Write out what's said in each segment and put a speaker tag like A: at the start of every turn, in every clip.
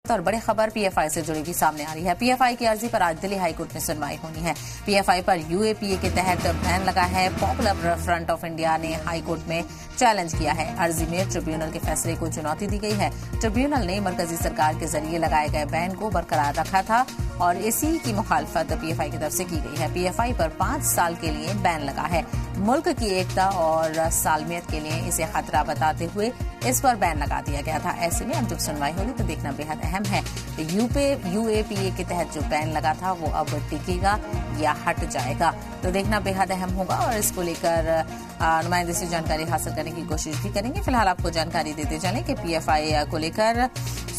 A: वक्त और बड़ी खबर पीएफआई से जुड़ी हुई सामने आ रही है। पीएफआई की अर्जी पर आज दिल्ली हाईकोर्ट में सुनवाई होनी है। पीएफआई पर यूएपीए के तहत बैन लगा है। पॉपुलर फ्रंट ऑफ इंडिया ने हाईकोर्ट में चैलेंज किया है। अर्जी में ट्रिब्यूनल के फैसले को चुनौती दी गई है। ट्रिब्यूनल ने मरकजी सरकार के जरिए लगाए गए बैन को बरकरार रखा था और इसी की मुखालफत पीएफआई की तरफ से की गई है। पीएफआई पर 5 साल के लिए बैन लगा है। मुल्क की एकता और सालमियत के लिए इसे खतरा बताते हुए इस पर बैन लगा दिया गया था। ऐसे में अब जब सुनवाई होगी तो देखना बेहद अहम है कि यूएपीए के तहत जो बैन लगा था वो अब टिकेगा या हट जाएगा, तो देखना बेहद अहम होगा और इसको लेकर नुमाइंदे से जानकारी हासिल करने की कोशिश भी करेंगे। फिलहाल आपको जानकारी देते चलें कि पीएफआई को लेकर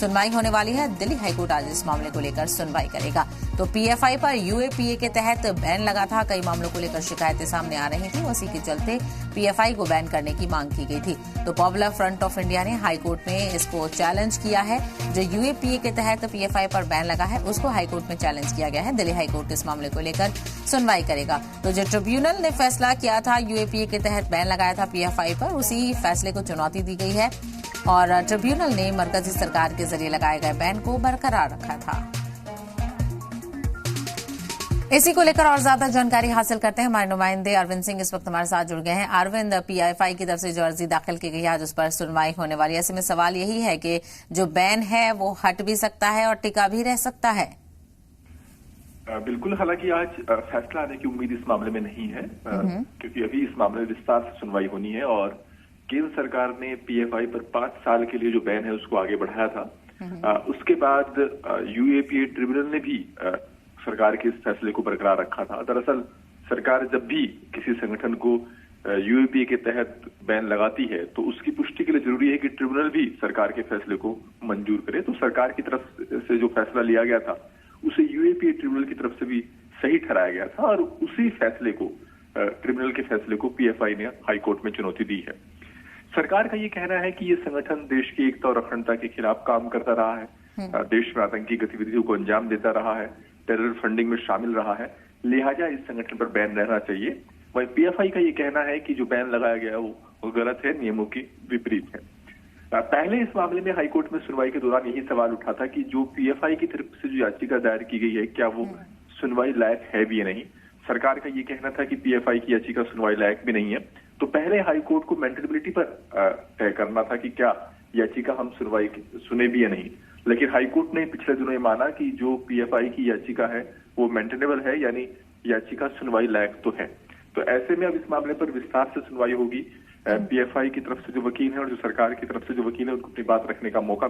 A: सुनवाई होने वाली है। दिल्ली हाईकोर्ट आज इस मामले को लेकर सुनवाई करेगा। तो पीएफआई पर यूएपीए के तहत बैन लगा था। कई मामलों को लेकर शिकायतें सामने आ रही थी, उसी के चलते पीएफआई को बैन करने की मांग की गई थी। तो पॉपुलर फ्रंट ऑफ इंडिया ने हाईकोर्ट में इसको चैलेंज किया है। जो यूएपीए के तहत पीएफआई पर बैन लगा है उसको हाईकोर्ट में चैलेंज किया गया है। दिल्ली हाईकोर्ट इस मामले को लेकर सुनवाई करेगा। तो जो ट्रिब्यूनल ने फैसला किया था यूएपीए के तहत बैन लगाया था पीएफआई पर, उसी फैसले को चुनौती दी गई है और ट्रिब्यूनल ने मरकजी सरकार के जरिए लगाए गए बैन को बरकरार रखा था। इसी को लेकर और ज्यादा जानकारी हासिल करते हैं। हमारे नुमाइंदे अरविंद सिंह इस वक्त हमारे साथ जुड़ गए हैं। अरविंद, पीएफआई की तरफ से जो अर्जी दाखिल की गई है आज उस पर सुनवाई होने वाली है। ऐसे में सवाल यही है कि जो बैन है वो हट भी सकता है और टिका भी रह सकता है।
B: बिल्कुल, हालांकि आज फैसला आने की उम्मीद इस मामले में नहीं है, क्योंकि अभी इस मामले में विस्तार से सुनवाई होनी है और केंद्र सरकार ने पीएफआई पर 5 साल के लिए जो बैन है उसको आगे बढ़ाया था। उसके बाद यूएपीए ट्रिब्यूनल ने भी सरकार के इस फैसले को बरकरार रखा था। दरअसल सरकार जब भी किसी संगठन को यूएपीए के तहत बैन लगाती है तो उसकी पुष्टि के लिए जरूरी है कि ट्रिब्यूनल भी सरकार के फैसले को मंजूर करे। तो सरकार की तरफ से जो फैसला लिया गया था उसे यूएपीए ट्रिब्यूनल की तरफ से भी सही ठहराया गया था और उसी फैसले को ट्रिब्यूनल के फैसले को पीएफआई ने हाईकोर्ट में चुनौती दी है। सरकार का ये कहना है कि ये संगठन देश की एकता और अखंडता के खिलाफ काम करता रहा है, देश में आतंकी गतिविधियों को अंजाम देता रहा है, टेरर फंडिंग में शामिल रहा है, लिहाजा इस संगठन पर बैन रहना चाहिए। वहीं पीएफआई का ये कहना है कि जो बैन लगाया गया वो गलत है, नियमों के विपरीत है। पहले इस मामले में हाईकोर्ट में सुनवाई के दौरान यही सवाल उठा था कि जो पीएफआई की तरफ से जो याचिका दायर की गई है क्या वो सुनवाई लायक है भी या नहीं। सरकार का ये कहना था कि पीएफआई की याचिका सुनवाई लायक भी नहीं है। तो पहले हाईकोर्ट को मेंटेनेबिलिटी पर तय करना था कि क्या याचिका हम सुने भी या नहीं। लेकिन हाईकोर्ट ने पिछले दिनों ये माना कि जो पीएफआई की याचिका है वो मेंटेनेबल है, यानी याचिका सुनवाई लायक तो है। तो ऐसे में अब इस मामले पर विस्तार से सुनवाई होगी। पीएफआई की तरफ से जो वकील है और जो सरकार की तरफ से जो वकील है उनको अपनी बात रखने का मौका